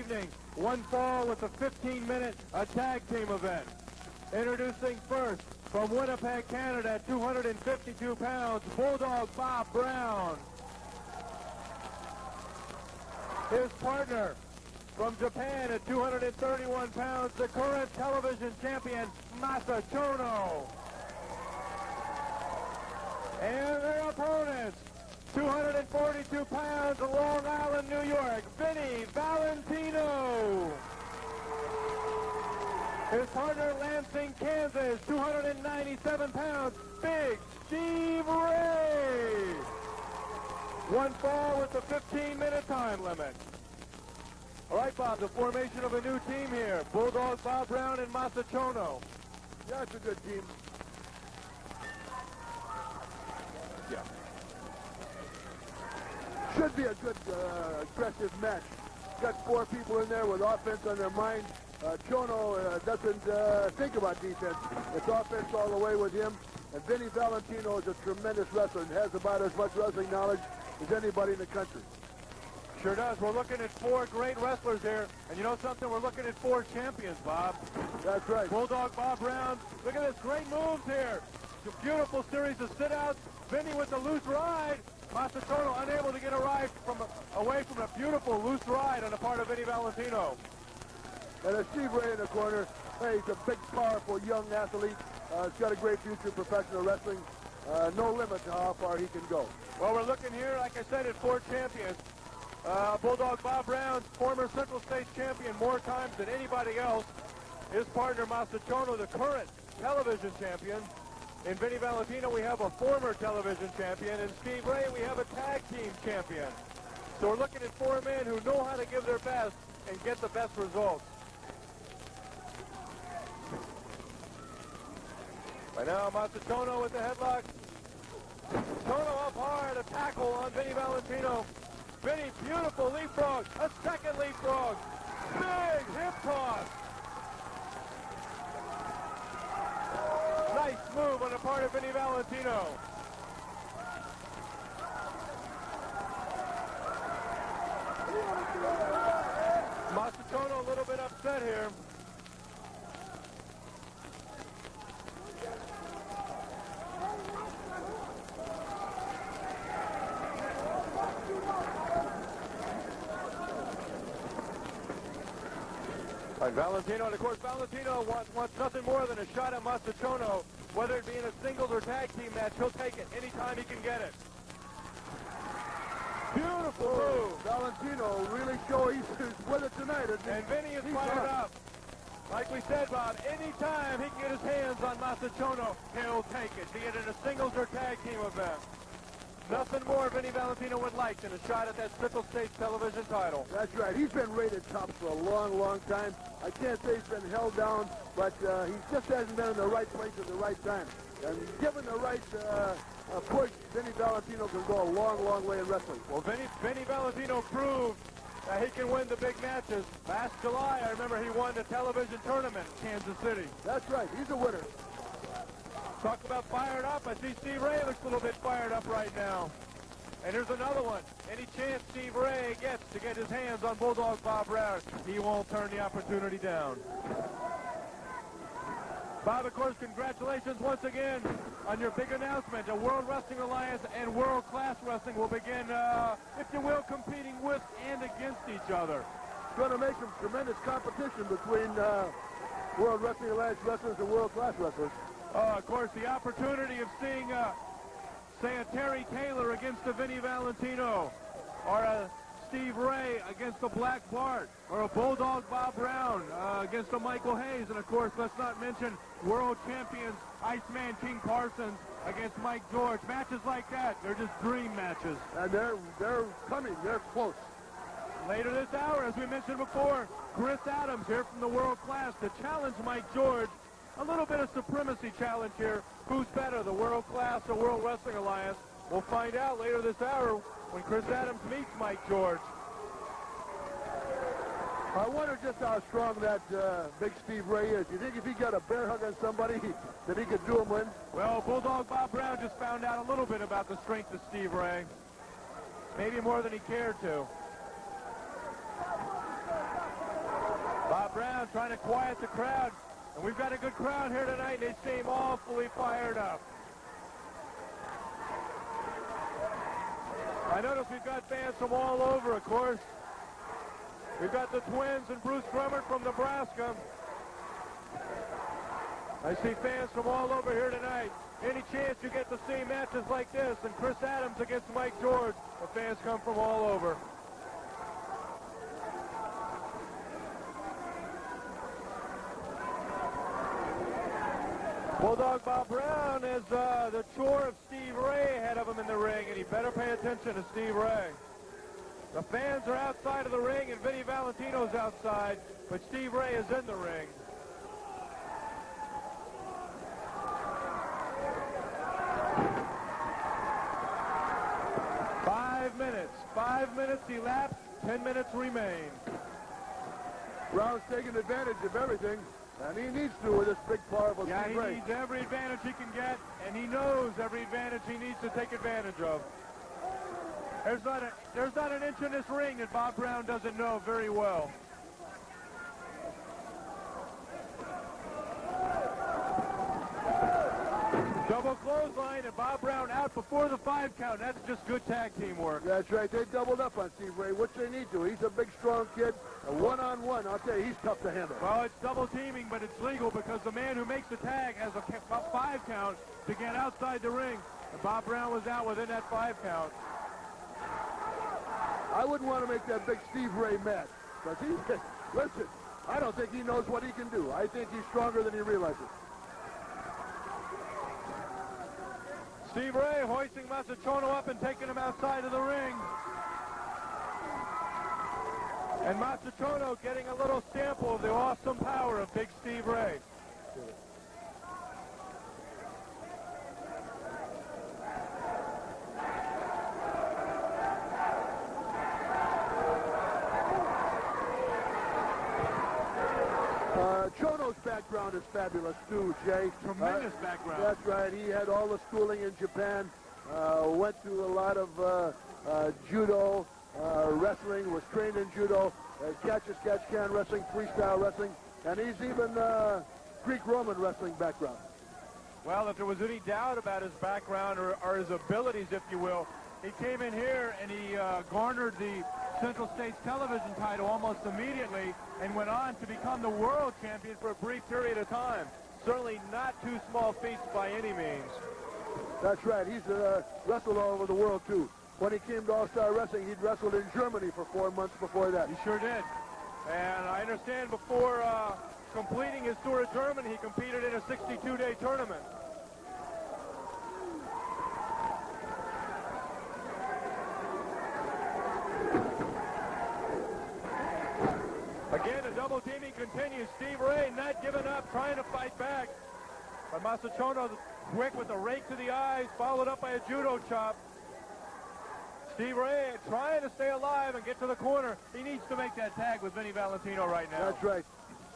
evening. One fall with a 15-minute tag team event. Introducing first, from Winnipeg, Canada, at 252 pounds, Bulldog Bob Brown. His partner, from Japan at 231 pounds, the current television champion, Masachi Chono. And their opponents, 242 pounds, Long Island, New York, Vinny Valentino. His partner, Lansing, Kansas, 297 pounds, Big Steve Ray. One fall with the 15-minute time limit. All right, Bob, the formation of a new team here. Bulldog Bob Brown and Masachi Chono. Yeah, it's a good team. Yeah. Should be a good, aggressive match. Got four people in there with offense on their mind. Chono doesn't think about defense. It's offense all the way with him. And Vinny Valentino is a tremendous wrestler and has about as much wrestling knowledge as anybody in the country. Sure does. We're looking at four great wrestlers here. And you know something? We're looking at four champions, Bob. That's right. Bulldog Bob Brown. Look at this. Great moves here. It's a beautiful series of sit-outs. Vinny with the loose ride. Masachi Chono unable to get a ride away from a beautiful loose ride on the part of Vinny Valentino. And there's Steve Ray in the corner. Hey, he's a big, powerful, young athlete. He's got a great future in professional wrestling. No limit to how far he can go. Well, we're looking here, like I said, at four champions. Bulldog Bob Brown, former Central States champion more times than anybody else. His partner, Masachi Chono, the current television champion. In Vinny Valentino, we have a former television champion. In Steve Ray, we have a tag team champion. So we're looking at four men who know how to give their best and get the best results. Right now, Masachi Chono with the headlock. Chono up hard, a tackle on Vinny Valentino. Vinny, beautiful leapfrog, a second leapfrog. Big hip toss. Nice move on the part of Vinny Valentino. Masachi Chono a little bit upset here. Valentino, and of course, Valentino wants nothing more than a shot at Masachi Chono. Whether it be in a singles or tag team match, he'll take it anytime he can get it. Beautiful move. Valentino really showing he's with it tonight. And Vinny is fired up. Like we said, Bob, anytime he can get his hands on Masachi Chono, he'll take it, be it in a singles or tag team event. Nothing more Vinny Valentino would like than a shot at that Central States television title. That's right. He's been rated top for a long, long time. I can't say he's been held down, but he just hasn't been in the right place at the right time. And given the right push, Vinny Valentino can go a long, long way in wrestling. Well, Vinny Valentino proved that he can win the big matches. Last July, I remember he won the television tournament in Kansas City. That's right. He's a winner. Talk about fired up. I see Steve Ray looks a little bit fired up right now. And here's another one. Any chance Steve Ray gets to get his hands on Bulldog Bob Brown, he won't turn the opportunity down. Bob, of course, congratulations once again on your big announcement. The World Wrestling Alliance and World Class Wrestling will begin, if you will, competing with and against each other. It's going to make some tremendous competition between World Wrestling Alliance wrestlers and World Class wrestlers. Of course, the opportunity of seeing, say, a Terry Taylor against a Vinny Valentino, or a Steve Ray against a Black Bart, or a Bulldog Bob Brown against a Michael Hayes, and of course, let's not mention world champions Iceman King Parsons against Mike George. Matches like that, they're just dream matches. And they're coming, they're close. Later this hour, as we mentioned before, Chris Adams here from the World Class to challenge Mike George. A little bit of supremacy challenge here. Who's better, the World Class or World Wrestling Alliance? We'll find out later this hour when Chris Adams meets Mike George. I wonder just how strong that big Steve Ray is. You think if he got a bear hug on somebody, that he could do him in? Well, Bulldog Bob Brown just found out a little bit about the strength of Steve Ray. Maybe more than he cared to. Bob Brown trying to quiet the crowd. And we've got a good crowd here tonight. They seem awfully fired up. I notice we've got fans from all over, of course. We've got the Twins and Bruce Drummond from Nebraska. I see fans from all over here tonight. Any chance you get to see matches like this and Chris Adams against Mike George, the fans come from all over. Bulldog Bob Brown has the chore of Steve Ray ahead of him in the ring, and he better pay attention to Steve Ray. The fans are outside of the ring, and Vinny Valentino's outside, but Steve Ray is in the ring. Five minutes elapsed, 10 minutes remain. Brown's taking advantage of everything, and he needs to with this big, powerful Steve Ray. He needs every advantage he can get, and he knows every advantage he needs to take advantage of. There's not an inch in this ring that Bob Brown doesn't know very well. Double clothesline, and Bob Brown out before the 5 count. That's just good tag team work. That's right. They doubled up on Steve Ray, which they need to. He's a big, strong kid. A one-on-one, I'll tell you, he's tough to handle. Well, it's double teaming, but it's legal because the man who makes the tag has a 5 count to get outside the ring. And Bob Brown was out within that 5 count. I wouldn't want to make that big Steve Ray mad. Because listen, I don't think he knows what he can do. I think he's stronger than he realizes. Steve Ray hoisting Masaチョーノup and taking him outside of the ring. And Masachi Chono getting a little sample of the awesome power of Big Steve Ray. Chono's background is fabulous too, Jay. Tremendous background. That's right. He had all the schooling in Japan, went through a lot of judo, wrestling, was trained in judo, catch-as-catch-can wrestling, freestyle wrestling, and he's even Greek-Roman wrestling background. Well, if there was any doubt about his background or his abilities, if you will, he came in here and he garnered the Central States television title almost immediately and went on to become the world champion for a brief period of time. Certainly not two small feats by any means. That's right. He's wrestled all over the world, too. When he came to All-Star Wrestling, he'd wrestled in Germany for 4 months before that. He sure did. And I understand before completing his tour of Germany, he competed in a 62-day tournament. Again, the double teaming continues. Steve Ray not giving up, trying to fight back. But Masachi Chono quick with a rake to the eyes, followed up by a judo chop. Steve Ray trying to stay alive and get to the corner. He needs to make that tag with Vinny Valentino right now. That's right.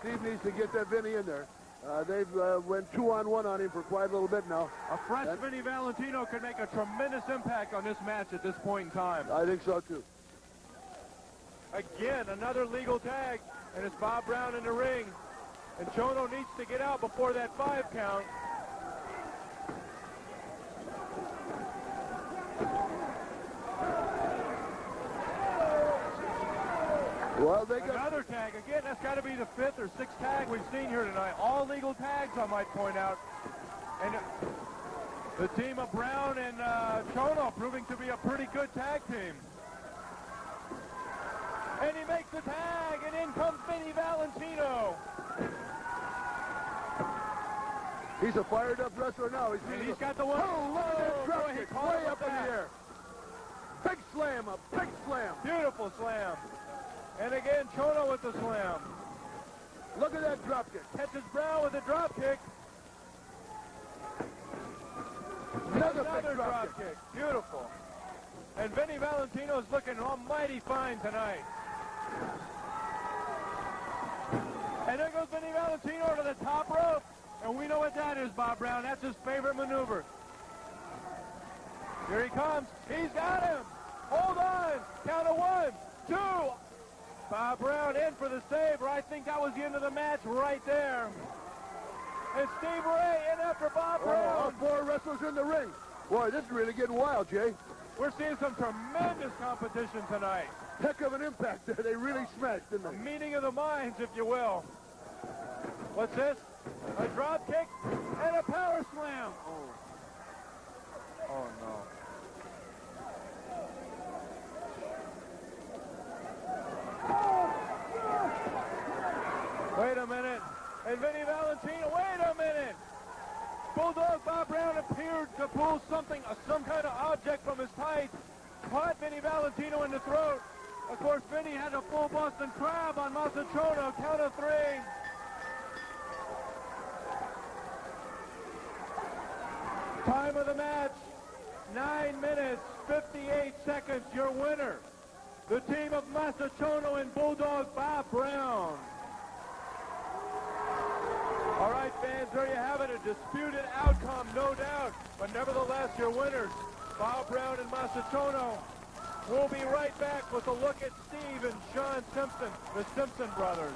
Steve needs to get that Vinny in there. They've went 2-on-1 on him for quite a little bit now. A fresh Vinny Valentino could make a tremendous impact on this match at this point in time. I think so, too. Again, another legal tag, and it's Bob Brown in the ring. And Chono needs to get out before that 5 count. Well, they got another tag. Again, that's got to be the 5th or 6th tag we've seen here tonight. All legal tags, I might point out. And the team of Brown and Chono proving to be a pretty good tag team. And he makes the tag, and in comes Vinny Valentino. He's a fired-up wrestler now. He's got the one. Oh, drop kick way up in the air. Big slam, a big slam. Beautiful slam. And again, Chono with the slam. Look at that drop kick. Catches Brown with a drop kick. Another big drop kick. Beautiful. And Vinny Valentino is looking almighty fine tonight. And there goes Vinny Valentino to the top rope. And we know what that is, Bob Brown. That's his favorite maneuver. Here he comes. He's got him. Hold on. Count of 1, 2. Bob Brown Brown in for the save, or I think that was the end of the match right there. And Steve Ray in after Bob Brown. All four wrestlers in the ring. Boy, this is really getting wild, Jay. We're seeing some tremendous competition tonight. Heck of an impact there. They really smashed, didn't A they? meeting of the minds, if you will. What's this? A drop kick and a power slam. Oh no. Wait a minute. And Vinny Valentino, wait a minute. Bulldog Bob Brown appeared to pull something, some kind of object from his tights. Caught Vinny Valentino in the throat. Of course, Vinny had a full Boston Crab on Masato Chono. Count of three. Time of the match, 9 minutes, 58 seconds. Your winner, the team of Masato Chono and Bulldog Bob Brown. All right, fans, there you have it. A disputed outcome, no doubt. But nevertheless, your winners, Bob Brown and Masato Chono. We'll be right back with a look at Steve and Sean Simpson, the Simpson brothers.